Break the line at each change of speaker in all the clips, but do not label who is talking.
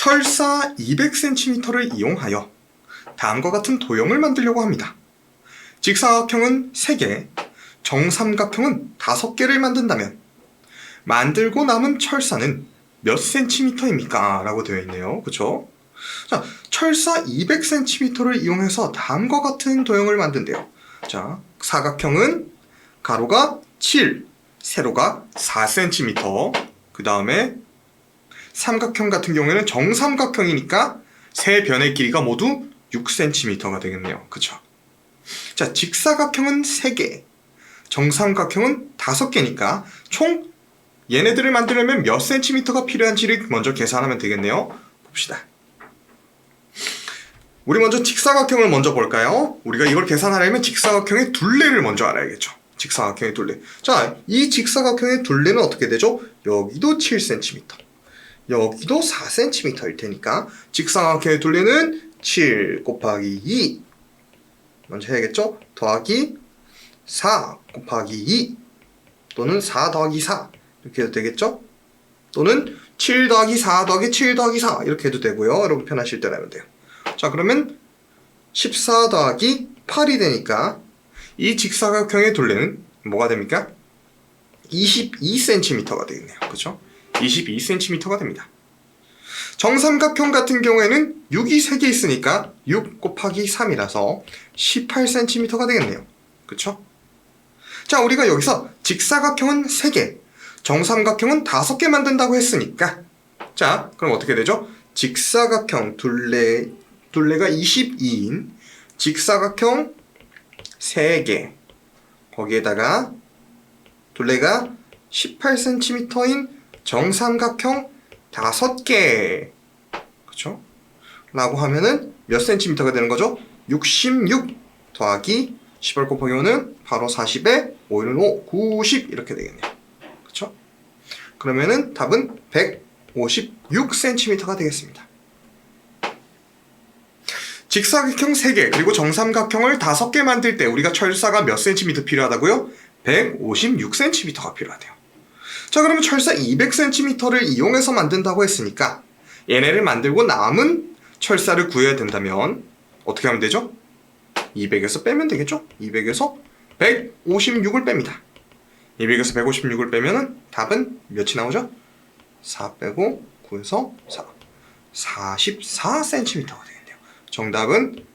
철사 200cm를 이용하여 다음과 같은 도형을 만들려고 합니다. 직사각형은 3개, 정삼각형은 5개를 만든다면 만들고 남은 철사는 몇 cm입니까? 라고 되어 있네요. 그쵸? 자, 철사 200cm를 이용해서 다음과 같은 도형을 만든대요. 자, 사각형은 가로가 7, 세로가 4cm, 그 다음에 삼각형 같은 경우에는 정삼각형이니까 세 변의 길이가 모두 6cm가 되겠네요. 그쵸? 자, 직사각형은 3개, 정삼각형은 5개니까 총 얘네들을 만들려면 몇 cm가 필요한지를 먼저 계산하면 되겠네요. 봅시다. 우리 먼저 직사각형을 먼저 볼까요? 우리가 이걸 계산하려면 직사각형의 둘레를 먼저 알아야겠죠. 직사각형의 둘레. 자, 이 직사각형의 둘레는 어떻게 되죠? 여기도 7cm, 여기도 4cm일 테니까 직사각형의 둘레는 7 곱하기 2 먼저 해야겠죠? 더하기 4 곱하기 2 또는 4 더하기 4 이렇게 해도 되겠죠? 또는 7 더하기 4 더하기 7 더하기 4 이렇게 해도 되고요. 여러분 편하실 때 하면 돼요. 자, 그러면 14 더하기 8이 되니까 이 직사각형의 둘레는 뭐가 됩니까? 22cm가 되겠네요. 그렇죠? 22cm가 됩니다. 정삼각형 같은 경우에는 6이 3개 있으니까 6 곱하기 3이라서 18cm가 되겠네요. 그렇죠? 자, 우리가 여기서 직사각형은 3개, 정삼각형은 5개 만든다고 했으니까 자, 그럼 어떻게 되죠? 직사각형 둘레가 22인 직사각형 3개, 거기에다가 둘레가 18cm인 정삼각형 5개, 그쵸? 라고 하면은 몇 cm가 되는 거죠? 66 더하기 18 곱하기 5는 바로 40에 5는 5, 90 이렇게 되겠네요. 그쵸? 그러면은 답은 156cm가 되겠습니다. 직사각형 3개 그리고 정삼각형을 5개 만들 때 우리가 철사가 몇 cm 필요하다고요? 156cm가 필요하대요. 자, 그러면 철사 200cm를 이용해서 만든다고 했으니까 얘네를 만들고 남은 철사를 구해야 된다면 어떻게 하면 되죠? 200에서 빼면 되겠죠? 200에서 156을 뺍니다. 200에서 156을 빼면은 답은 몇이 나오죠? 4 빼고 9에서 4, 44cm가 되겠네요. 정답은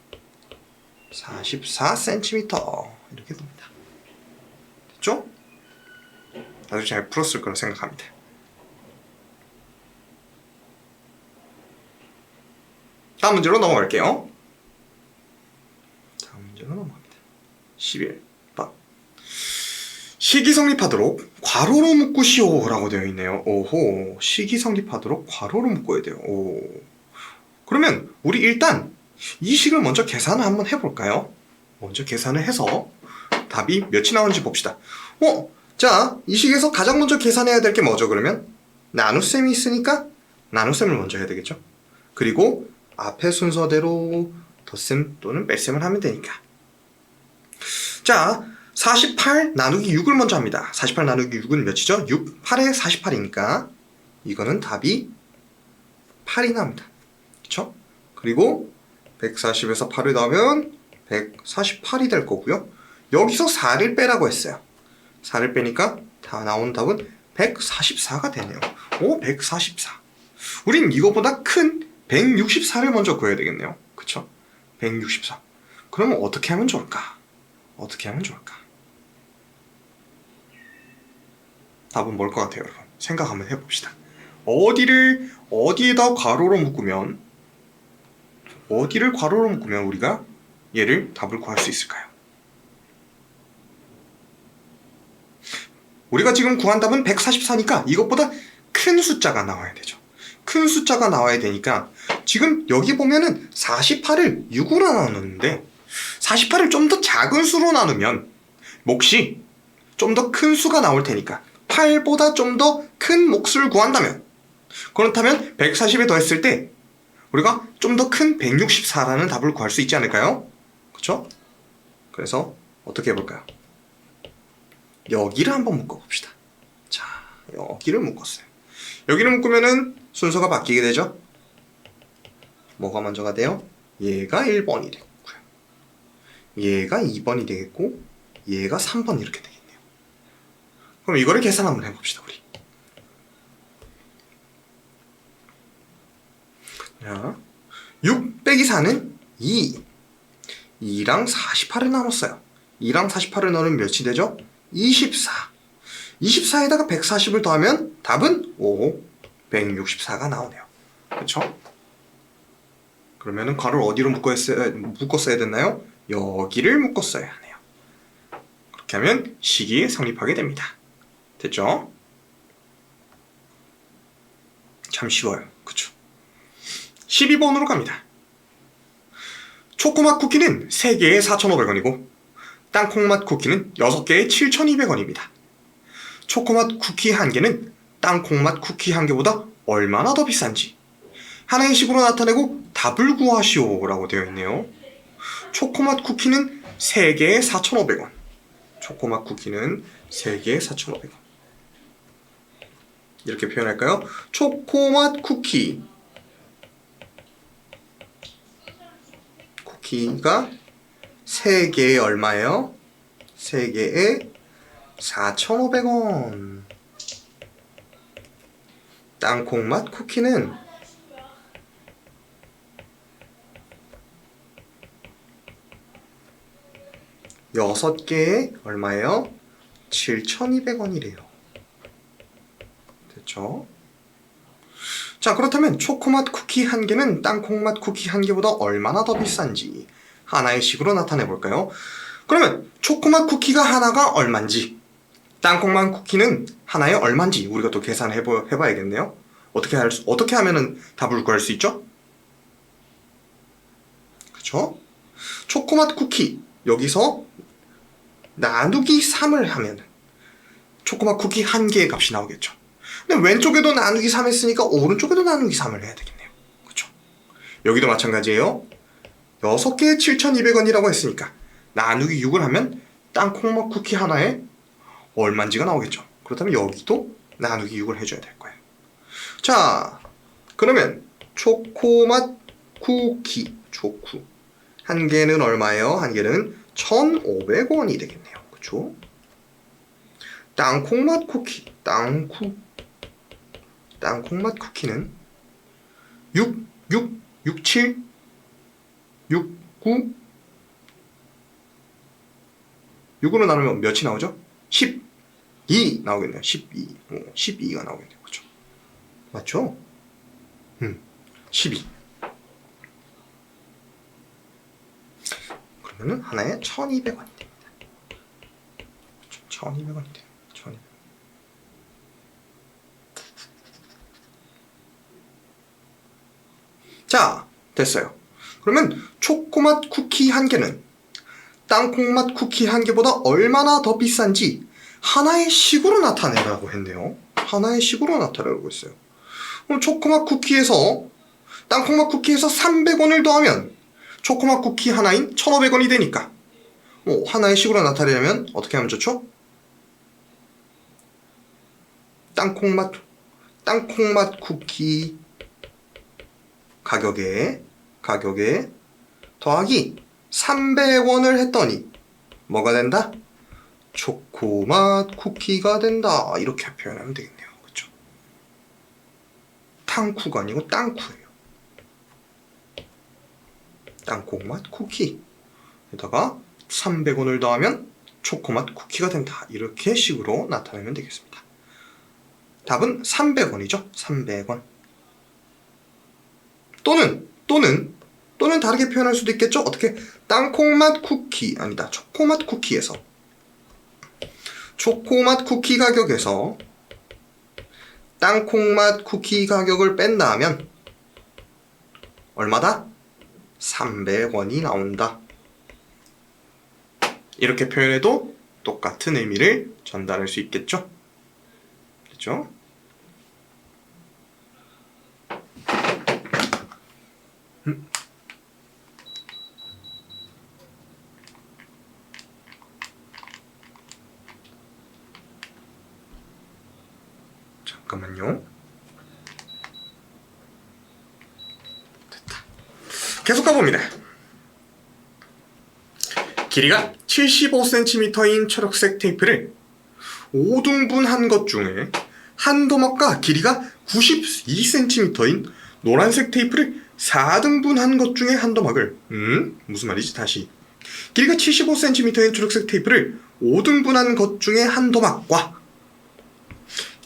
44cm 이렇게 됩니다. 됐죠? 아주 잘 풀었을 거라 생각합니다. 다음 문제로 넘어갈게요. 다음 문제로 넘어갑니다. 11번. 식이 성립하도록 괄호로 묶으시오 라고 되어 있네요. 오호, 식이 성립하도록 괄호로 묶어야 돼요. 오. 그러면 우리 일단 이 식을 먼저 계산을 한번 해볼까요? 먼저 계산을 해서 답이 몇이 나오는지 봅시다. 자, 이 식에서 가장 먼저 계산해야 될 게 뭐죠? 그러면 나눗셈이 있으니까 나눗셈을 먼저 해야 되겠죠? 그리고 앞에 순서대로 덧셈 또는 뺄셈을 하면 되니까. 자, 48 나누기 6을 먼저 합니다. 48 나누기 6은 몇이죠? 6, 8에 48이니까 이거는 답이 8이 나옵니다. 그쵸? 그리고 140에서 8을 넣으면 148이 될 거고요. 여기서 4를 빼라고 했어요. 4를 빼니까 다 나온 답은 144가 되네요. 오, 144. 우린 이거보다 큰 164를 먼저 구해야 되겠네요. 그쵸? 164. 그러면 어떻게 하면 좋을까? 어떻게 하면 좋을까? 답은 뭘 것 같아요, 여러분? 생각 한번 해봅시다. 어디에다 괄호로 묶으면 우리가 얘를 답을 구할 수 있을까요? 우리가 지금 구한 답은 144니까 이것보다 큰 숫자가 나와야 되죠. 큰 숫자가 나와야 되니까 지금 여기 보면은 48을 6으로 나눴는데 48을 좀 더 작은 수로 나누면 몫이 좀 더 큰 수가 나올 테니까 8보다 좀 더 큰 몫을 구한다면, 그렇다면 140에 더했을 때 우리가 좀 더 큰 164라는 답을 구할 수 있지 않을까요? 그쵸? 그래서 어떻게 해볼까요? 여기를 한번 묶어봅시다. 자, 여기를 묶었어요. 여기를 묶으면은 순서가 바뀌게 되죠? 뭐가 먼저가 돼요? 얘가 1번이 되겠고요. 얘가 2번이 되겠고 얘가 3번 이렇게 되겠네요. 그럼 이거를 계산 한번 해봅시다. 우리. 자, 6 빼기 4는 2. 2랑 48을 나눴어요. 2랑 48을 넣으면 몇이 되죠? 24. 24에다가 140을 더하면 답은 5, 164가 나오네요. 그렇죠? 그러면은 괄호를 어디로 묶었어야 됐나요? 여기를 묶었어야 하네요. 그렇게 하면 식이 성립하게 됩니다. 됐죠? 참 쉬워요. 그쵸? 12번으로 갑니다. 초코맛 쿠키는 3개에 4,500원이고 땅콩맛 쿠키는 6개에 7,200원입니다. 초코맛 쿠키 1개는 땅콩맛 쿠키 1개보다 얼마나 더 비싼지 하나의 식으로 나타내고 답을 구하시오 라고 되어 있네요. 초코맛 쿠키는 3개에 4,500원. 초코맛 쿠키는 3개에 4,500원. 이렇게 표현할까요? 초코맛 쿠키. 쿠키가 3개에 얼마예요? 3개에 4,500원. 땅콩맛 쿠키는 6개에 얼마예요? 7,200원이래요. 됐죠? 자, 그렇다면 초코맛 쿠키 1개는 땅콩맛 쿠키 1개보다 얼마나 더 비싼지 하나의 식으로 나타내 볼까요? 그러면 초코맛 쿠키가 하나가 얼만지 땅콩맛 쿠키는 하나에 얼만지 우리가 또 계산해 봐야겠네요. 어떻게 하면은 답을 구할 수 있죠? 그쵸? 초코맛 쿠키 여기서 나누기 3을 하면 초코맛 쿠키 1개의 값이 나오겠죠. 근데 왼쪽에도 나누기 3 했으니까 오른쪽에도 나누기 3을 해야 되겠네요. 그쵸? 여기도 마찬가지예요. 6개에 7,200원이라고 했으니까 나누기 6을 하면 땅콩맛 쿠키 하나에 얼만지가 나오겠죠. 그렇다면 여기도 나누기 6을 해줘야 될 거예요. 자, 그러면 초코맛 쿠키, 초쿠 1개는 얼마예요? 1개는 1,500원이 되겠네요. 그쵸? 땅콩맛 쿠키, 땅콩맛 쿠키는 6, 7, 6, 9 6으로 나누면 몇이 나오죠? 12 나오겠네요. 12. 12가 나오겠네요. 그렇죠? 맞죠? 12. 그러면은 하나에 1,200원이 됩니다. 1,200원이 돼요. 1,200원. 자, 됐어요. 그러면 초코맛 쿠키 1개는 땅콩맛 쿠키 1개보다 얼마나 더 비싼지 하나의 식으로 나타내라고 했네요. 하나의 식으로 나타내라고 했어요. 그럼 초코맛 쿠키에서 땅콩맛 쿠키에서 300원을 더하면 초코맛 쿠키 하나인 1,500원이 되니까 하나의 식으로 나타내려면 어떻게 하면 좋죠? 땅콩맛 쿠키 가격에 더하기 300원을 했더니 뭐가 된다? 초코맛 쿠키가 된다. 이렇게 표현하면 되겠네요. 그렇죠? 탕쿠가 아니고 땅쿠예요. 땅콩맛 쿠키에다가 300원을 더하면 초코맛 쿠키가 된다. 이렇게 식으로 나타내면 되겠습니다. 답은 300원이죠. 300원. 또는 다르게 표현할 수도 있겠죠. 어떻게? 땅콩맛 쿠키 아니다. 초코맛 쿠키에서 초코맛 쿠키 가격에서 땅콩맛 쿠키 가격을 뺀다 하면 얼마다? 300원이 나온다. 이렇게 표현해도 똑같은 의미를 전달할 수 있겠죠? 됐죠? 잠깐만요. 됐다. 계속 가봅니다. 길이가 75cm인 초록색 테이프를 5등분한 것 중에 한 도막과 길이가 92cm인 노란색 테이프를 4등분한 것 중에 한 도막을 무슨 말이지? 다시 길이가 75cm인 초록색 테이프를 5등분한 것 중에 한 도막과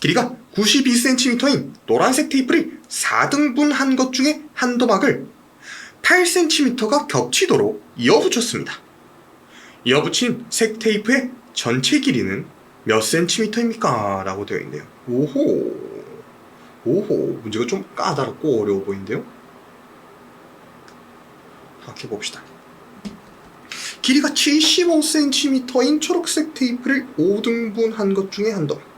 길이가 92cm인 노란색 테이프를 4등분한 것 중에 한 도막을 8cm가 겹치도록 이어붙였습니다. 이어붙인 색 테이프의 전체 길이는 몇 cm입니까? 라고 되어 있네요. 오호, 문제가 좀 까다롭고 어려워 보이는데요. 생각해 봅시다. 길이가 75cm인 초록색 테이프를 5등분한 것 중에 한 도막.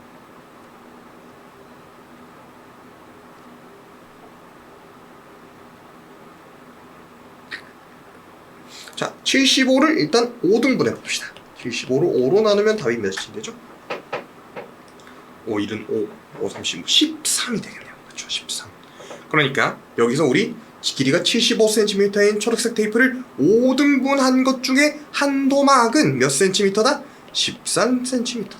자, 75를 일단 5등분 해봅시다. 75를 5로 나누면 답이 몇이 되죠? 5, 1은 5, 5, 30, 13이 되겠네요. 그렇죠, 13. 그러니까 여기서 우리 길이가 75cm인 초록색 테이프를 5등분한 것 중에 한 도막은 몇 cm다? 13cm다.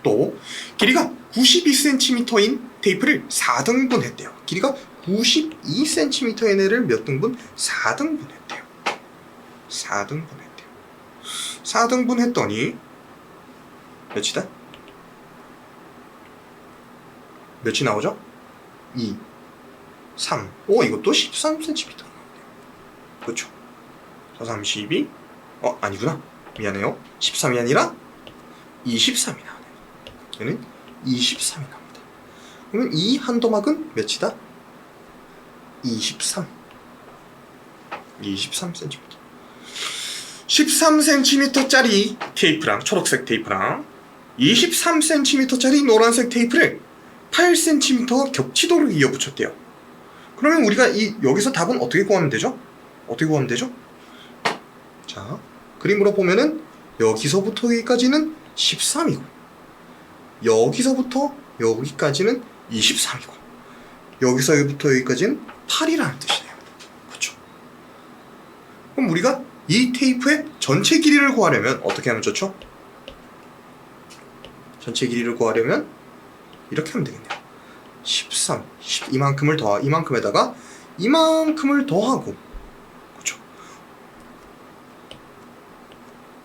또 길이가 92cm인 테이프를 4등분했대요. 길이가 92cm인 애를 몇 등분? 4등분했대요. 4등분했대요. 4등분했더니 몇이다? 몇이 나오죠? 2, 3. 이것도 13cm 나오네요. 그렇죠? 4, 32. 아니구나. 미안해요. 13이 아니라 23이 나오네요. 얘는 23이 나옵니다. 그러면 이 한 도막은 몇이다? 23. 23cm. 13cm짜리 테이프랑 초록색 테이프랑 23cm짜리 노란색 테이프를 8cm가 겹치도록 이어붙였대요. 그러면 우리가 여기서 답은 어떻게 구하면 되죠? 자, 그림으로 보면은 여기서부터 여기까지는 13이고 여기서부터 여기까지는 23이고 여기서 여기부터 여기까지는 8이라는 뜻이네요. 그렇죠? 그럼 우리가 이 테이프의 전체 길이를 구하려면 어떻게 하면 좋죠? 전체 길이를 구하려면 이렇게 하면 되겠네요. 13, 이만큼에다가 이만큼을 더하고, 그렇죠?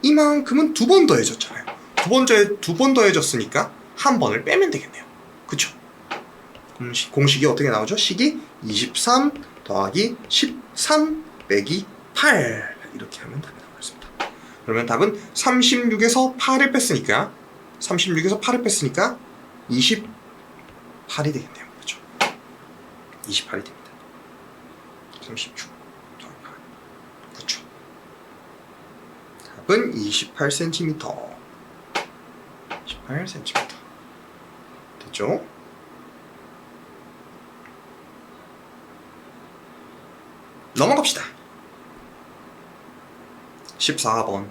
이만큼은 두 번 더해졌잖아요. 두 번 더해졌으니까 한 번을 빼면 되겠네요. 그렇죠? 공식이 어떻게 나오죠? 식이 23 더하기 13 빼기 8 이렇게 하면 답이 나오겠습니다. 그러면 답은 36에서 8을 뺐으니까 28이 되겠네요. 그렇죠? 28이 됩니다. 36 더하기 8. 그렇죠? 답은 28cm. 28cm. 됐죠? 넘어갑시다. 14번.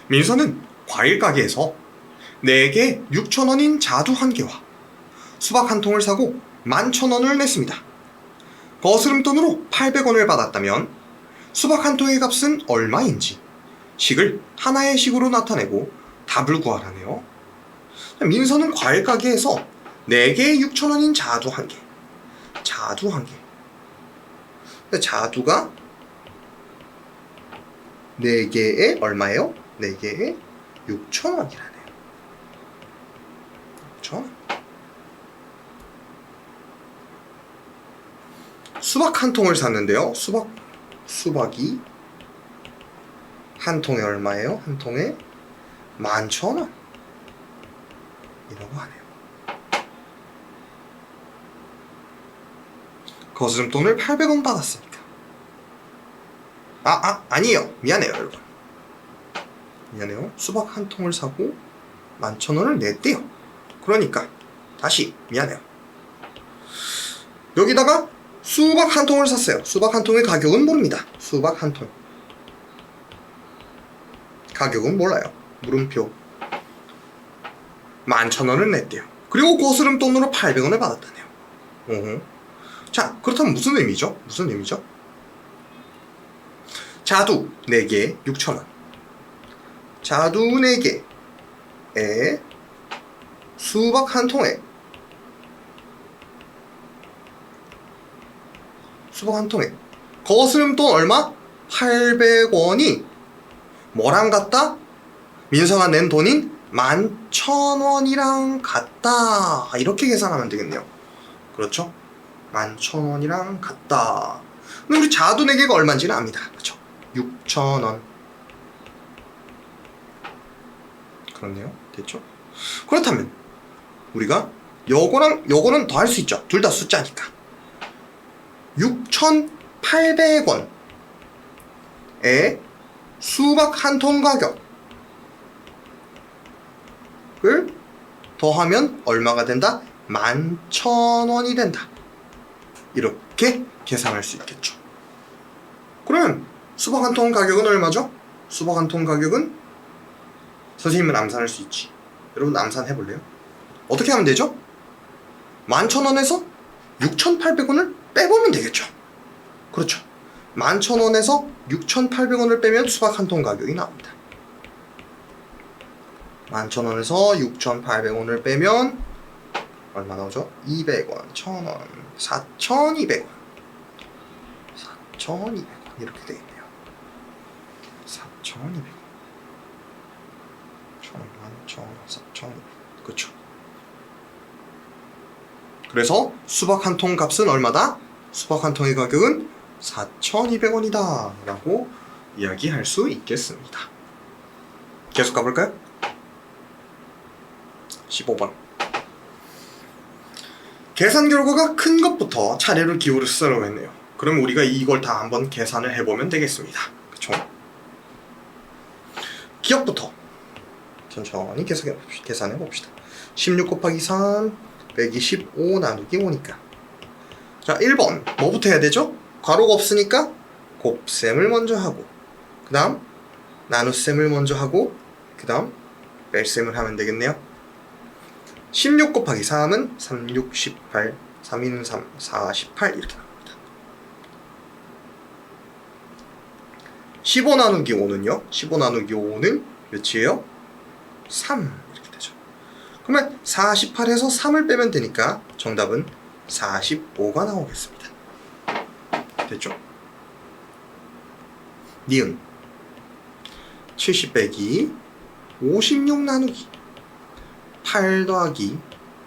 민서는 과일 가게에서 4개 6,000원인 자두 1개와 수박 1통을 사고 11,000원을 냈습니다. 거스름돈으로 800원을 받았다면 수박 1통의 값은 얼마인지 식을 하나의 식으로 나타내고 답을 구하라네요. 민서는 과일 가게에서 4개 6,000원인 자두 1개. 자두 1개. 자두가 4개에 얼마예요? 4개에 6,000원이라네요. 6,000원. 수박 1통을 샀는데요. 수박이 한 통에 얼마예요? 한 통에 11,000원. 이라고 하네요. 거스름돈을 800원 받았으니까. 아니에요. 미안해요, 여러분. 미안해요. 수박 1통을 사고 11,000원을 냈대요. 그러니까 다시 미안해요. 여기다가 수박 1통을 샀어요. 수박 1통의 가격은 모릅니다. 수박 1통. 가격은 몰라요. 물음표. 11,000원을 냈대요. 그리고 거스름돈으로 800원을 받았다네요. 자, 그렇다면 무슨 의미죠? 무슨 의미죠? 자두 4개 6,000원. 자두 4개에 수박 한 통에 거스름돈 얼마? 800원이 뭐랑 같다? 민서가 낸 돈인 11,000원이랑 같다. 이렇게 계산하면 되겠네요. 그렇죠? 11,000원이랑 같다. 근데 우리 자두 4개가 얼마인지는 압니다. 그렇죠? 6,000원. 그렇네요. 됐죠? 그렇다면 우리가 요거는 더 할 수 있죠. 둘 다 숫자니까. 6,800원에 수박 한 통 가격을 더하면 얼마가 된다? 11,000원이 된다. 이렇게 계산할 수 있겠죠. 그러면 수박 한 통 가격은 얼마죠? 수박 한 통 가격은 선생님은 암산할 수 있지. 여러분 암산해 볼래요? 어떻게 하면 되죠? 11,000원에서 6,800원을 빼보면 되겠죠. 그렇죠. 11,000원에서 6,800원을 빼면 수박 한 통 가격이 나옵니다. 11,000원에서 6,800원을 빼면 얼마 나오죠? 200원, 1,000원, 4,200원. 4,200원 이렇게 되겠네요. 4,200원. 1,000원, 1,000원, 4,200원. 그렇죠. 그래서 수박 한 통 값은 얼마다? 수박 한 통의 가격은 4,200원이다 라고 이야기할 수 있겠습니다. 계속 가볼까요? 15번. 계산 결과가 큰 것부터 차례로 기호를 쓰라고 했네요. 그럼 우리가 이걸 다 한번 계산을 해보면 되겠습니다. 그쵸? 기억부터 천천히 계산해 봅시다. 16 곱하기 3 빼기 15 나누기 5니까. 자, 1번 뭐부터 해야 되죠? 괄호가 없으니까 곱셈을 먼저 하고, 그 다음 나눗셈을 먼저 하고, 그 다음 뺄셈을 하면 되겠네요. 16 곱하기 3은 3, 6, 18, 3, 2는 3, 4, 18 이렇게 나옵니다. 15 나누기 5는요? 15 나누기 5는 몇이에요? 3 이렇게 되죠. 그러면 48에서 3을 빼면 되니까 정답은 45가 나오겠습니다. 됐죠? 니은 70 빼기 56 나누기 8 더하기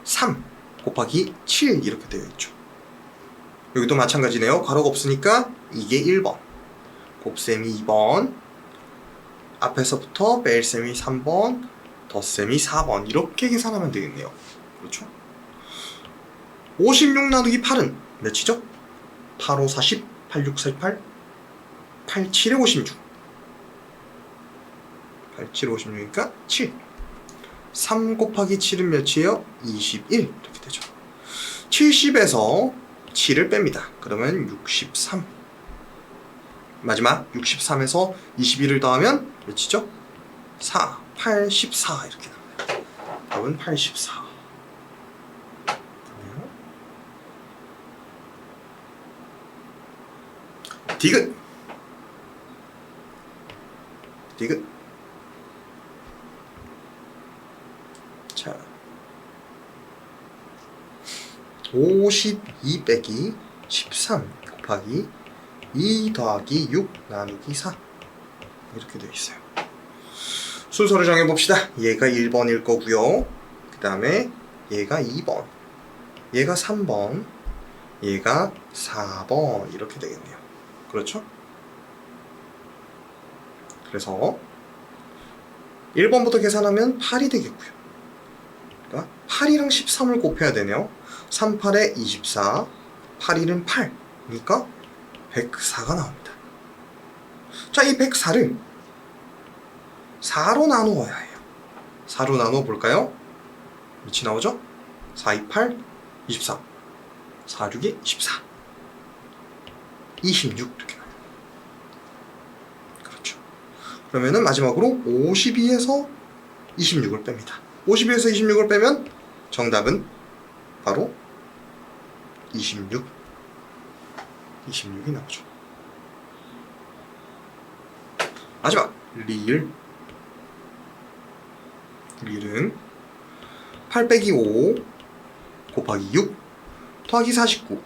3 곱하기 7 이렇게 되어 있죠. 여기도 마찬가지네요. 괄호가 없으니까 이게 1번, 곱셈이 2번, 앞에서부터 뺄셈이 3번, 덧셈이 4번 이렇게 계산하면 되겠네요. 그렇죠? 56 나누기 8은 몇이죠? 8, 5, 40, 8, 6, 48, 8, 7에 56. 8, 7에 56이니까 7. 3 곱하기 7은 몇이에요? 21 이렇게 되죠. 70에서 7을 뺍니다. 그러면 63. 마지막 63에서 21을 더하면 몇이죠? 4, 84 이렇게 나와요. 답은 84. 디귿. 디귿. 자, 52 빼기 13 곱하기 2 더하기 6 나누기 4 이렇게 되어 있어요. 순서를 정해봅시다. 얘가 1번일 거고요. 그 다음에 얘가 2번, 얘가 3번, 얘가 4번 이렇게 되겠네요. 그렇죠? 그래서 1번부터 계산하면 8이 되겠고요. 그러니까 8이랑 13을 곱해야 되네요. 3, 8에 24, 8, 1은 8, 그러니까 104가 나옵니다. 자, 이 104를 4로 나누어야 해요. 4로 나누어 볼까요? 몇이 나오죠? 4, 2, 8, 24, 4, 6이 24, 26 이렇게 나와요. 그렇죠. 그러면은 마지막으로 52에서 26을 뺍니다. 52에서 26을 빼면 정답은 바로 26 26이 나오죠. 마지막 릴은 8 빼기 5 곱하기 6 더하기 49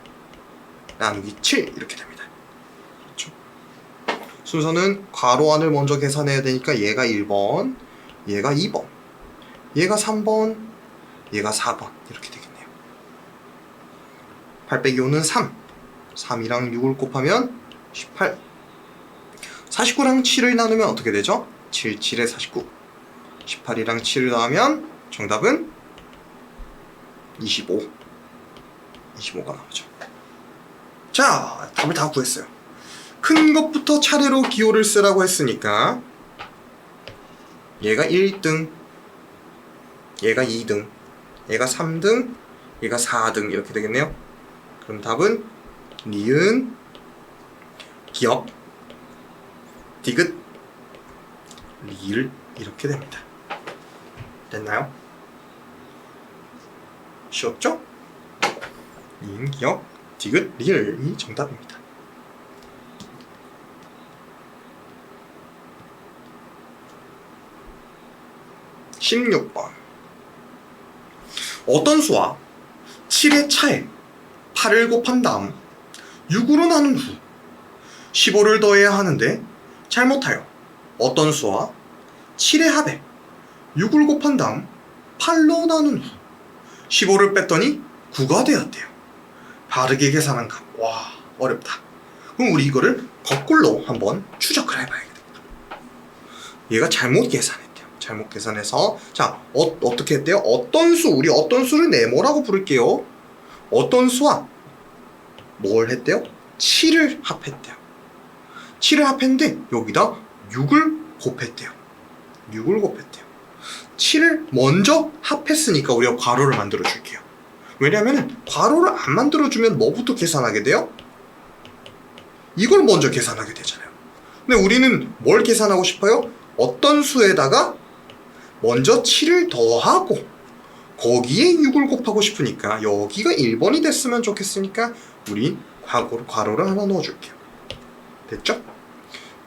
나누기 7 이렇게 됩니다. 그렇죠? 순서는 괄호 안을 먼저 계산해야 되니까 얘가 1번, 얘가 2번, 얘가 3번, 얘가 4번 이렇게 되겠네요. 8 빼기 5는 3, 3이랑 6을 곱하면 18, 49랑 7을 나누면 어떻게 되죠? 7, 7에 49, 18이랑 7을 더하면 정답은 25, 25가 나오죠. 자, 답을 다 구했어요. 큰 것부터 차례로 기호를 쓰라고 했으니까 얘가 1등, 얘가 2등, 얘가 3등, 얘가 4등 이렇게 되겠네요. 그럼 답은 니은, 기역, 디귿, 리을 이렇게 됩니다. 됐나요? 쉬웠죠? 니은, 기역, 디귿, 리을이 정답입니다. (16번) 어떤 수와 7의 차에 8을 곱한 다음 6으로 나눈 후 15를 더해야 하는데 잘못하여 어떤 수와 7의 합에 6을 곱한 다음 8로 나눈 후 15를 뺐더니 9가 되었대요. 바르게 계산한 값. 와, 어렵다. 그럼 우리 이거를 거꾸로 한번 추적을 해봐야겠다. 얘가 잘못 계산했대요. 잘못 계산해서 자, 어떻게 했대요? 우리 어떤 수를 네모라고 부를게요. 어떤 수와 뭘 했대요? 7을 합했대요. 7을 합했는데 여기다 6을 곱했대요. 6을 곱했대요. 7을 먼저 합했으니까 우리가 괄호를 만들어 줄게요. 왜냐하면 괄호를 안 만들어주면 뭐부터 계산하게 돼요? 이걸 먼저 계산하게 되잖아요. 근데 우리는 뭘 계산하고 싶어요? 어떤 수에다가 먼저 7을 더하고 거기에 6을 곱하고 싶으니까 여기가 1번이 됐으면 좋겠으니까 우리 괄호를 하나 넣어줄게요. 됐죠?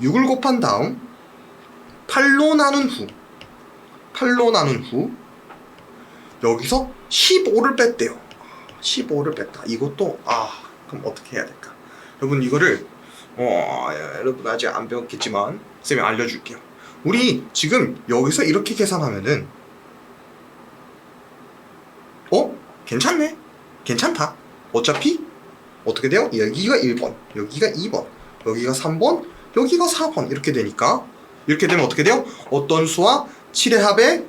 6을 곱한 다음 8로 나눈 후 여기서 15를 뺐대요. 15를 뺐다. 이것도 그럼 어떻게 해야 될까? 여러분 이거를 여러분 아직 안 배웠겠지만 쌤이 알려줄게요. 우리 지금 여기서 이렇게 계산하면은 괜찮네. 괜찮다. 어차피 어떻게 돼요? 여기가 1번, 여기가 2번, 여기가 3번, 여기가 4번 이렇게 되니까 이렇게 되면 어떻게 돼요? 어떤 수와 7의 합에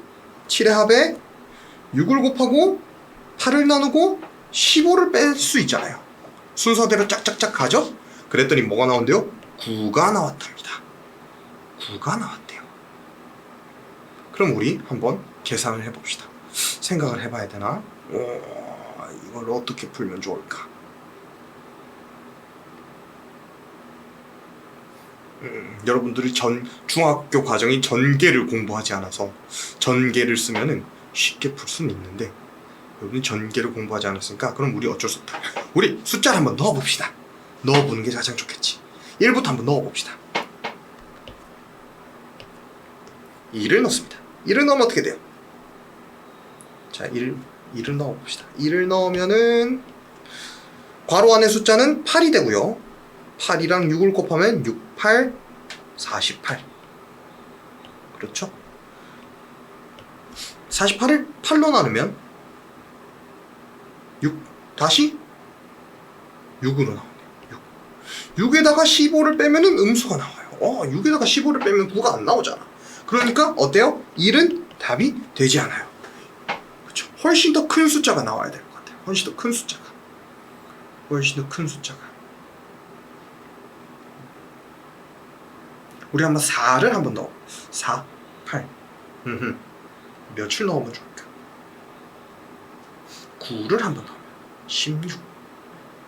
6을 곱하고 8을 나누고 15를 뺄 수 있잖아요. 순서대로 짝짝짝 가죠? 그랬더니 뭐가 나온대요? 9가 나왔답니다. 9가 나왔대요. 그럼 우리 한번 계산을 해봅시다. 생각을 해봐야 되나? 이걸 어떻게 풀면 좋을까? 여러분들이 중학교 과정이 전계를 공부하지 않아서 전계를 쓰면은 쉽게 풀 수는 있는데 여러분이 전계를 공부하지 않았으니까 그럼 우리 어쩔 수 없다. 우리 숫자를 한번 넣어봅시다. 넣어보는 게 가장 좋겠지. 1부터 한번 넣어봅시다. 2를 넣습니다. 1을 넣으면 어떻게 돼요? 자, 1을 넣어봅시다. 1을 넣으면은 괄호 안의 숫자는 8이 되고요. 8이랑 6을 곱하면 6, 8, 48. 그렇죠? 48을 8로 나누면 6, 다시 6으로 나오네요. 6. 6에다가 15를 빼면은 음수가 나와요. 6에다가 15를 빼면 9가 안 나오잖아. 그러니까 어때요? 1은 답이 되지 않아요. 그렇죠? 훨씬 더 큰 숫자가 나와야 될 것 같아요. 훨씬 더 큰 숫자가. 우리 한번 4를 한번 넣어. 4, 8. 몇을 넣으면 좋을까? 9를 한번 넣으면 16.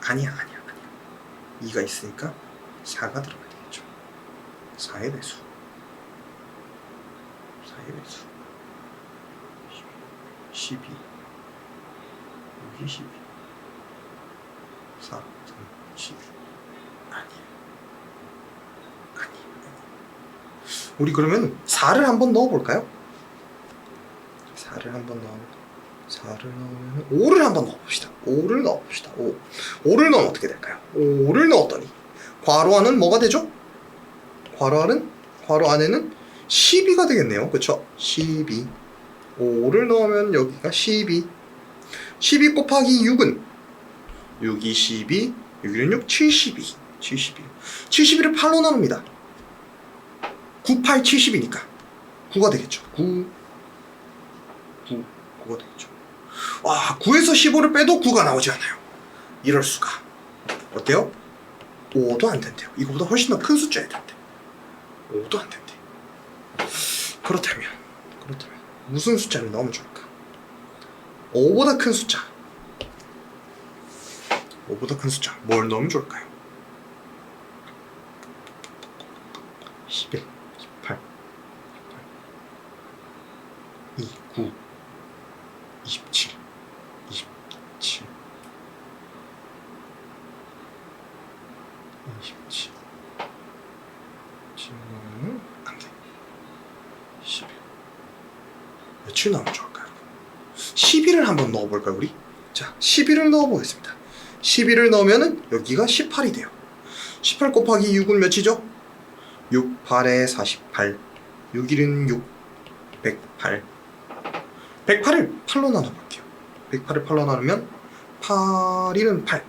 아니야. 2가 있으니까 4가 들어가야 되겠죠. 4의 배수. 12. 여기 12. 4, 3, 12. 우리 그러면 4를 한번 넣어볼까요? 4를 한번 넣어볼까요? 4를 넣으면 5를 한번 넣어봅시다. 5를 넣어봅시다. 5를 넣으면 어떻게 될까요? 5를 넣었더니 괄호 안은 뭐가 되죠? 괄호 안에는 12가 되겠네요. 그쵸? 12. 5를 넣으면 여기가 12. 12 곱하기 6은 6이 12, 6은 6, 72. 72를 8로 나눕니다. 9, 8, 70이니까 9가 되겠죠. 9가 되겠죠. 와, 9에서 15를 빼도 9가 나오지 않아요. 이럴 수가. 어때요? 5도 안 된대요. 이거보다 훨씬 더 큰 숫자여야 된대. 5도 안 된대. 그렇다면 무슨 숫자를 넣으면 좋을까? 5보다 큰 숫자. 5보다 큰 숫자. 뭘 넣으면 좋을까요? 11, 18, 2, 9, 27, 27, 27. 지금 안 돼. 11. 며칠 나오면 좋을까요? 11을 한번 넣어볼까요, 우리? 자, 11을 넣어보겠습니다. 11을 넣으면은 여기가 18이 돼요. 18 곱하기 6은 몇이죠? 6, 8에 48. 6, 1은 6, 108. 108을 8로 나눠볼게요. 108을 8로 나누면 8, 1은 8.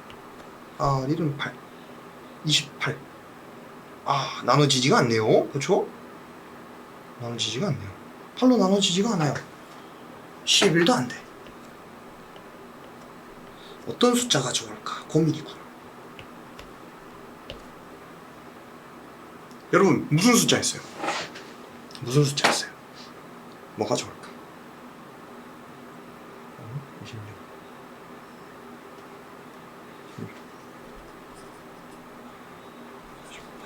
8, 1은 8. 28. 아, 나눠지지가 않네요. 그렇죠? 나눠지지가 않네요. 8로 나눠지지가 않아요. 11도 안 돼. 어떤 숫자가 좋을까? 고민이구나. 여러분, 무슨 숫자였어요? 무슨 숫자였어요? 뭐가 좋을까? 26.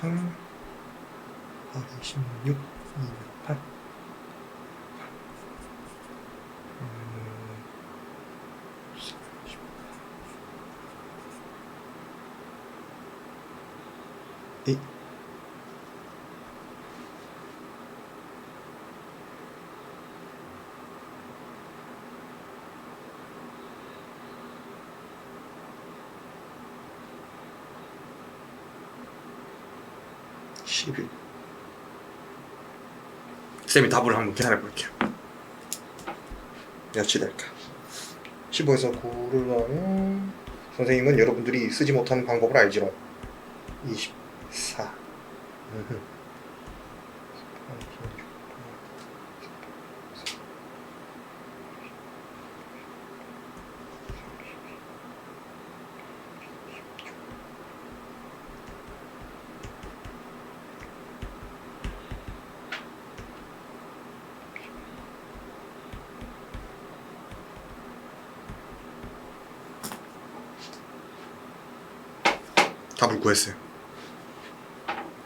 18, 16, 208. 이 11. 쌤이 답을 한번 계산해 볼게요. 몇이 될까? 15에서 9를 넣으면 선생님은 여러분들이 쓰지 못하는 방법을 알지롱. 24. 답을 구했어요.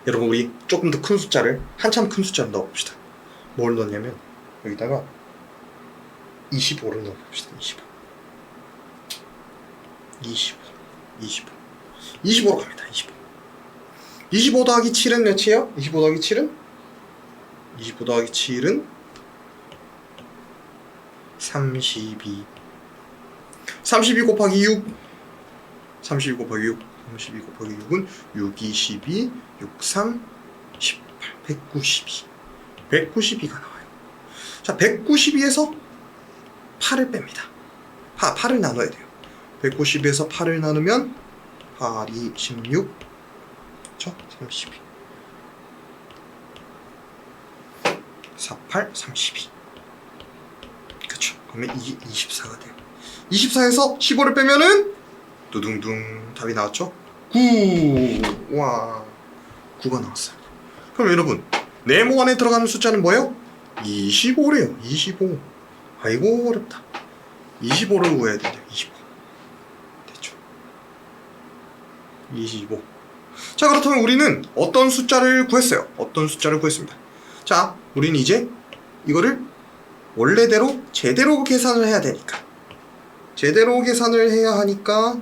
여러분, 우리 조금 더 큰 숫자를, 한참 큰 숫자를 넣어봅시다. 뭘 넣냐면 여기다가 25를 넣어봅시다. 25로 갑니다. 25 더하기 7은 몇이에요? 25 더하기 7은 32. 32 곱하기 6. 32 곱하기 6은 6, 2, 12, 6, 3, 18, 192가 나와요. 자, 192에서 8을 뺍니다. 8을 나눠야 돼요. 192에서 8을 나누면 8, 2, 16, 그쵸? 32. 4, 8, 32. 그쵸? 그러면 이게 24가 돼요. 24에서 15를 빼면은 두둥둥 답이 나왔죠? 9. 와, 9가 나왔어요. 그럼 여러분, 네모 안에 들어가는 숫자는 뭐예요? 25래요. 25. 아이고 어렵다. 25를 구해야 된대요. 25. 됐죠? 25. 자, 그렇다면 우리는 어떤 숫자를 구했어요? 어떤 숫자를 구했습니다. 자, 우리는 이제 이거를 원래대로 제대로 계산을 해야 되니까, 제대로 계산을 해야 하니까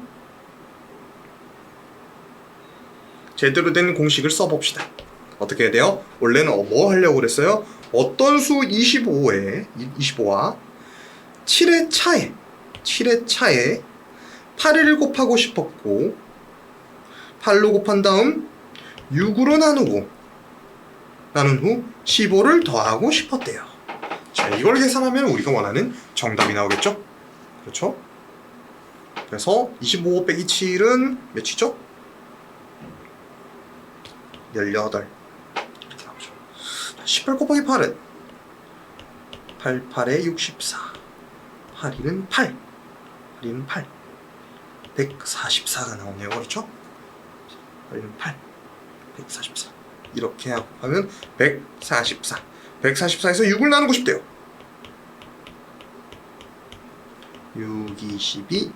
제대로 된 공식을 써봅시다. 어떻게 해야 돼요? 원래는 뭐 하려고 그랬어요? 어떤 수 25와 7의 차에 8을 곱하고 싶었고 8로 곱한 다음 6으로 나눈 후 15를 더하고 싶었대요. 자, 이걸 계산하면 우리가 원하는 정답이 나오겠죠? 그렇죠? 그래서 25 빼기 7은 몇이죠? 18 이렇게 나오죠. 18 곱하기 8은 8에 64 8은 8 8은 8 144가 나오네요. 그렇죠? 8은 8 144 이렇게 하면 144 144에서 6을 나누고 싶대요. 6, 22,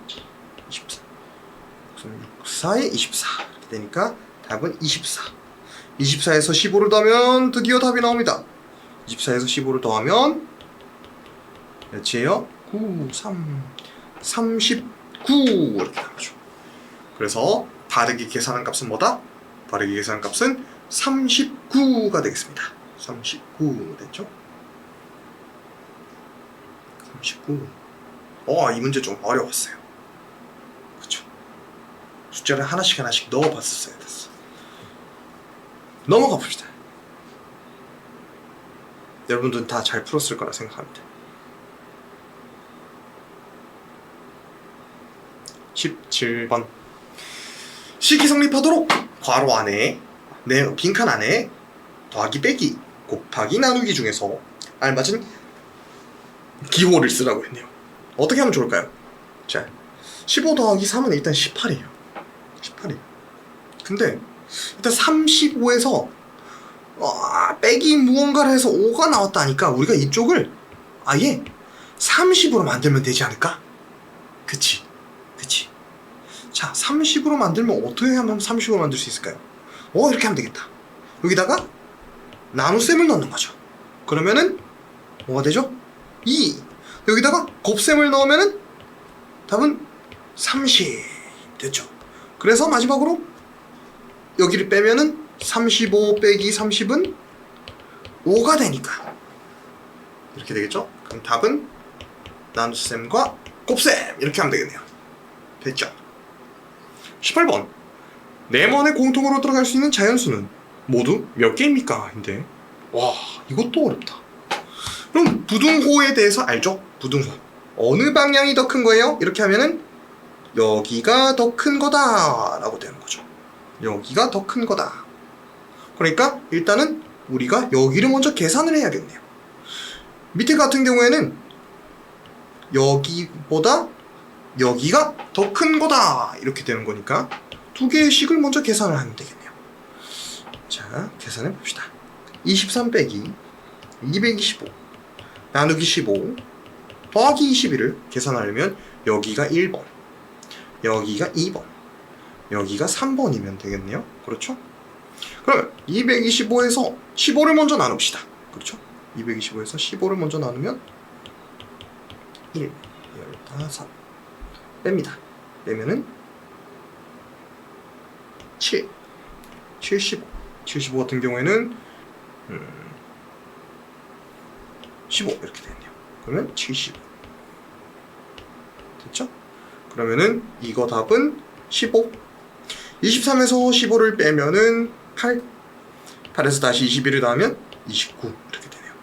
24 6, 4에 24 이렇게 되니까 답은 24 24에서 15를 더하면 드디어 답이 나옵니다. 24에서 15를 더하면 몇이에요? 9, 39 이렇게 나오죠. 그래서 다르게 계산한 값은 뭐다? 다르게 계산한 값은 39가 되겠습니다. 39 됐죠? 39. 이 문제 좀 어려웠어요. 그쵸? 숫자를 하나씩 넣어봤었어야 됐어. 넘어가 봅시다. 여러분들은 다 잘 풀었을 거라 생각합니다. 17번. 식이 성립하도록 괄호 안에 빈칸 안에 더하기 빼기 곱하기 나누기 중에서 알맞은 기호를 쓰라고 했네요. 어떻게 하면 좋을까요? 자, 15 더하기 3은 일단 18이에요. 18이에요. 근데 일단 35에서 빼기 무언가를 해서 5가 나왔다니까 우리가 이쪽을 아예 30으로 만들면 되지 않을까? 그치? 자, 30으로 만들면 어떻게 하면 30으로 만들 수 있을까요? 이렇게 하면 되겠다. 여기다가 나눗셈을 넣는 거죠. 그러면은 뭐가 되죠? 2. 여기다가 곱셈을 넣으면은 답은 30 됐죠. 그래서 마지막으로 여기를 빼면은 35 빼기 30은 5가 되니까 이렇게 되겠죠. 그럼 답은 나눗셈과 곱셈 이렇게 하면 되겠네요. 됐죠. 18번. 네번에 공통으로 들어갈 수 있는 자연수는 모두 몇 개입니까? 인데 와, 이것도 어렵다. 그럼 부등호에 대해서 알죠? 부등호. 어느 방향이 더 큰 거예요? 이렇게 하면은 여기가 더 큰 거다 라고 되는 거죠. 여기가 더 큰 거다. 그러니까 일단은 우리가 여기를 먼저 계산을 해야겠네요. 밑에 같은 경우에는 여기보다 여기가 더 큰 거다 이렇게 되는 거니까 두 개의 식을 먼저 계산을 하면 되겠네요. 자, 계산해 봅시다. 23 빼기 225 나누기 15 더하기 21을 계산하려면 여기가 1번 여기가 2번 여기가 3번이면 되겠네요. 그렇죠? 그러면 225에서 15를 먼저 나눕시다. 그렇죠? 225에서 15를 먼저 나누면 1, 15 뺍니다. 빼면은 7, 75 같은 경우에는 15 이렇게 되네요. 그러면 75 됐죠? 그러면은 이거 답은 15 23에서 15를 빼면은 8 8에서 다시 21을 더하면 29 이렇게 되네요.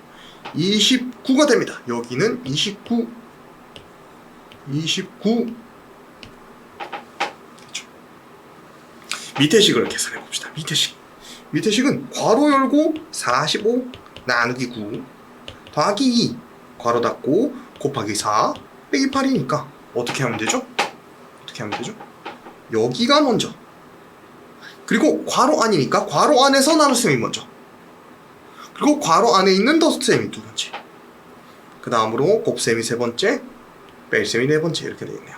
29가 됩니다. 여기는 29 됐죠? 밑에 식을 계산해 봅시다. 밑에 식은 괄호 열고 45 나누기 9 더하기 2 괄호 닫고 곱하기 4 빼기 8이니까 어떻게 하면 되죠? 여기가 먼저 그리고 괄호 안이니까 괄호 안에서 나눗셈이 먼저 그리고 괄호 안에 있는 덧셈이 두 번째 그 다음으로 곱셈이 세 번째 뺄셈이 네 번째 이렇게 되겠네요.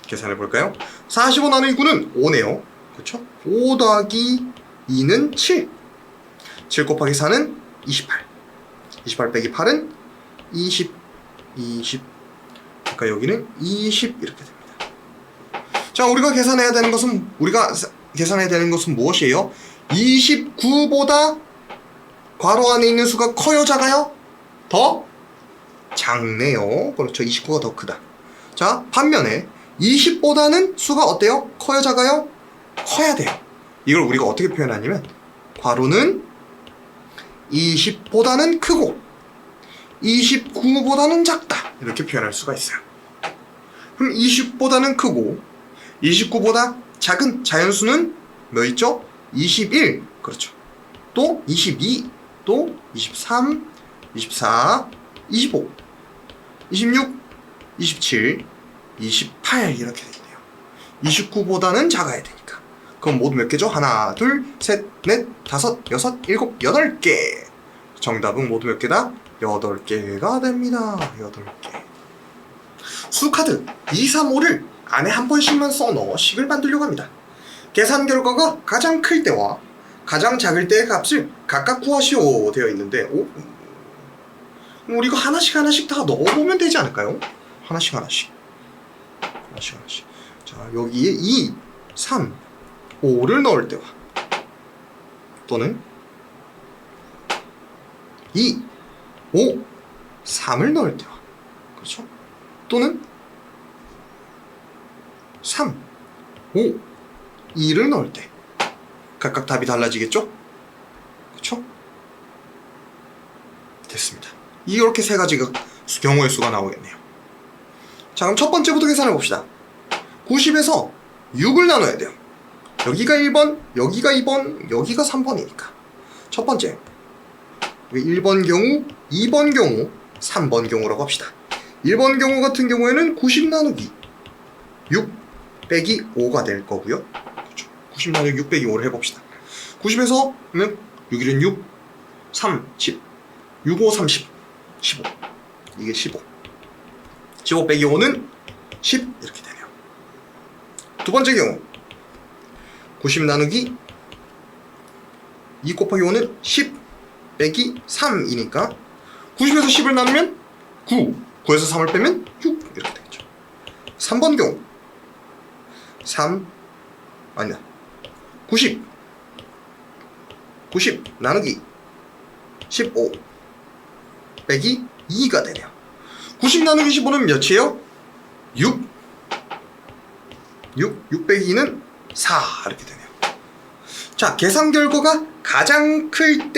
계산해 볼까요? 45 나누기 9는 5네요. 그렇죠? 5 더하기 2는 7 7 곱하기 4는 28 28 빼기 8은 20 그러니까 여기는 20 이렇게 됩니다. 자, 우리가 계산해야 되는 것은 무엇이에요? 29보다 괄호 안에 있는 수가 커요, 작아요? 더 작네요. 그렇죠. 29가 더 크다. 자, 반면에 20보다는 수가 어때요? 커요, 작아요? 커야 돼요. 이걸 우리가 어떻게 표현하냐면 괄호는 20보다는 크고 29보다는 작다. 이렇게 표현할 수가 있어요. 그럼 20보다는 크고 29보다 작은 자연수는 몇 있죠? 21. 그렇죠. 또 22, 또 23, 24, 25, 26, 27, 28 이렇게 되네요. 29보다는 작아야 되니까. 그럼 모두 몇 개죠? 하나, 둘, 셋, 넷, 다섯, 여섯, 일곱, 8개. 정답은 모두 몇 개다? 8개가 됩니다. 8개. 수카드 2, 3, 5를 안에 한 번씩만 써넣어 식을 만들려고 합니다. 계산 결과가 가장 클 때와 가장 작을 때의 값을 각각 구하시오 되어 있는데, 우리 이거 하나씩 다 넣어보면 되지 않을까요? 하나씩. 자, 여기에 2, 3, 5를 넣을 때와 또는 2, 5, 3을 넣을 때와, 그렇죠? 또는 3, 5, 2를 넣을 때 각각 답이 달라지겠죠? 그렇죠? 됐습니다. 이렇게 세 가지가 경우의 수가 나오겠네요. 자, 그럼 첫 번째부터 계산해 봅시다. 90에서 6을 나눠야 돼요. 여기가 1번, 여기가 2번, 여기가 3번이니까. 첫 번째, 1번 경우, 2번 경우, 3번 경우라고 합시다. 1번 경우 같은 경우에는 90 나누기 6 빼기 5가 될 거고요. 그렇죠. 90 나누기 6 빼기 5를 해봅시다. 90에서 6일은 6, 3, 10, 6, 5, 30, 15. 이게 15. 15 빼기 5는 10 이렇게 되네요. 두 번째 경우 90 나누기 2 곱하기 5는 10 빼기 3이니까 90에서 10을 나누면 9, 9에서 3을 빼면 6 이렇게 되겠죠. 3번 경우 90 나누기 15 빼기 2가 되네요. 90 나누기 15는 몇이에요? 6 빼기 2는 4 이렇게 되네요. 자, 계산 결과가 가장 클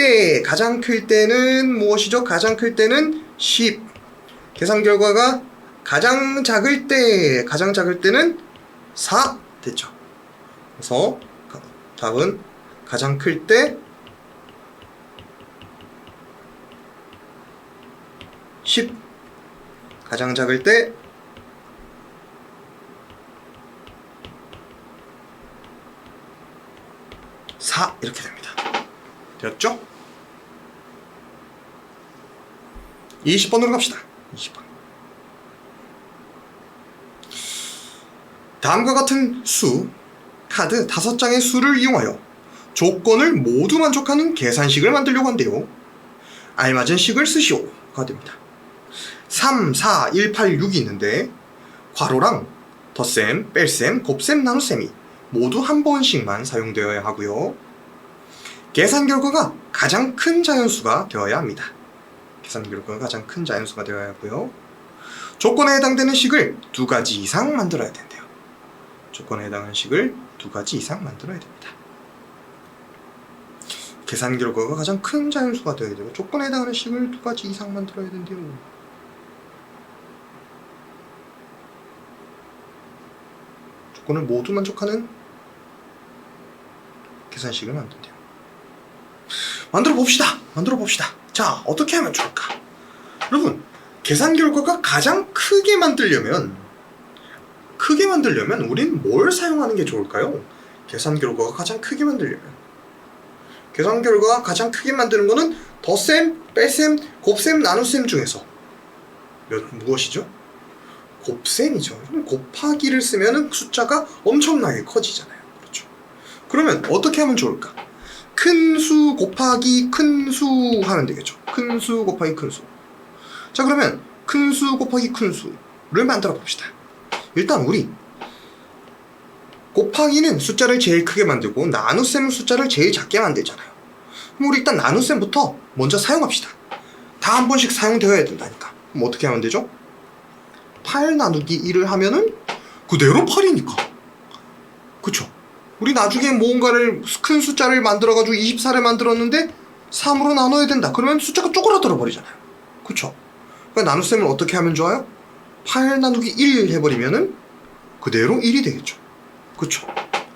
때는 무엇이죠? 가장 클 때는 10. 계산 결과가 가장 작을 때는 4 됐죠. 그래서 답은 가장 클 때 10, 가장 작을 때 4 이렇게 됩니다. 되었죠? 20번으로 갑시다. 20번. 다음과 같은 카드 5장의 수를 이용하여 조건을 모두 만족하는 계산식을 만들려고 한대요. 알맞은 식을 쓰시오가 됩니다. 3, 4, 1, 8, 6이 있는데 괄호랑 덧셈, 뺄셈, 곱셈, 나눗셈이 모두 한 번씩만 사용되어야 하고요. 계산 결과가 가장 큰 자연수가 되어야 합니다. 계산 결과가 가장 큰 자연수가 되어야 하고요. 조건에 해당되는 식을 2가지 이상 만들어야 된대요. 조건에 해당하는 식을 2가지 이상 만들어야 됩니다. 계산 결과가 가장 큰 자연수가 되어야 되고 조건에 해당하는 식을 2가지 이상 만들어야 된대요. 조건을 모두 만족하는 계산식을 만든대요. 만들어 봅시다. 자, 어떻게 하면 좋을까? 여러분, 계산 결과가 가장 크게 만들려면 우린 뭘 사용하는 게 좋을까요? 계산 결과가 가장 크게 만들려면 계산 결과가 가장 크게 만드는 거는 덧셈, 뺄셈, 곱셈, 나눗셈 중에서 무엇이죠? 곱셈이죠. 곱하기를 쓰면 숫자가 엄청나게 커지잖아요. 그렇죠? 그러면 어떻게 하면 좋을까? 큰 수 곱하기 큰 수 하면 되겠죠. 큰 수 곱하기 큰 수. 자, 그러면 큰 수 곱하기 큰 수를 만들어 봅시다. 일단 우리 곱하기는 숫자를 제일 크게 만들고 나눗셈은 숫자를 제일 작게 만들잖아요. 그럼 우리 일단 나눗셈부터 먼저 사용합시다. 다 한 번씩 사용되어야 된다니까. 그럼 어떻게 하면 되죠? 8 나누기 1을 하면은 그대로 8이니까. 그쵸? 우리 나중에 뭔가를 큰 숫자를 만들어가지고 24를 만들었는데 3으로 나눠야 된다. 그러면 숫자가 쪼그라들어 버리잖아요. 그쵸? 그러니까 나눗셈을 어떻게 하면 좋아요? 8 나누기 1 해버리면은 그대로 1이 되겠죠. 그쵸?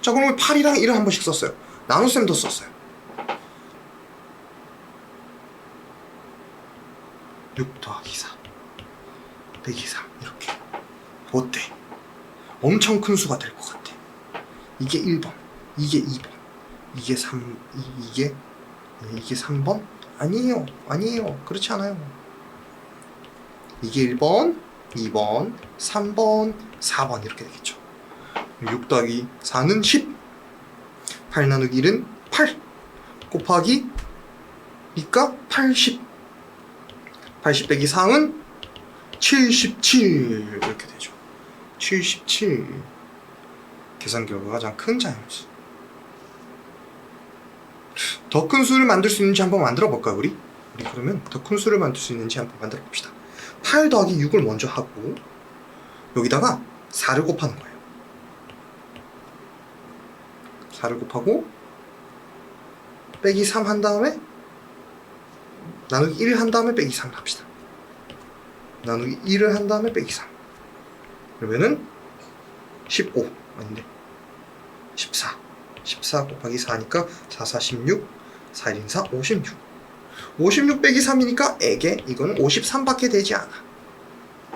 자, 그러면 8이랑 1을 한 번씩 썼어요. 나눗셈도 썼어요. 6 더하기 4 빼기 3 이렇게. 어때? 엄청 큰 수가 될 것 같아. 이게 1번, 이게 2번, 이게 3, 이게 3번? 아니에요. 아니에요. 그렇지 않아요. 이게 1번, 2번, 3번, 4번 이렇게 되겠죠. 6 더하기 4는 10. 8 나누기 1은 8. 곱하기 니까 80. 80 빼기 4은 77 이렇게 되죠. 77. 계산 결과가 가장 큰 자연수. 더 큰 수를 만들 수 있는지 한번 만들어 볼까요, 우리 그러면 더 큰 수를 만들 수 있는지 한번 만들어 봅시다. 8 더하기 6을 먼저 하고 여기다가 4를 곱하는 거예요. 4를 곱하고 빼기 3 한 다음에 나누기 1을 한 다음에 빼기 3을 합시다. 나누기 1을 한 다음에 빼기 3. 그러면은 15 아닌데 14. 14 곱하기 4니까 4, 4, 16 4, 1, 4, 56 56 빼기 3이니까 에게 이거는 53밖에 되지 않아.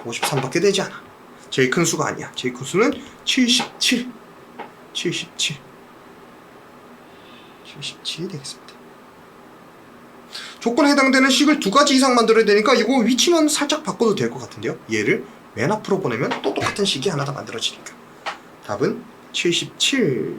53밖에 되지 않아. 제일 큰 수가 아니야. 제일 큰 수는 77 77이 되겠습니다. 조건에 해당되는 식을 2가지 이상 만들어야 되니까 이거 위치만 살짝 바꿔도 될 것 같은데요. 얘를 맨 앞으로 보내면 또 똑같은 식이 하나 더 만들어지니까 답은 77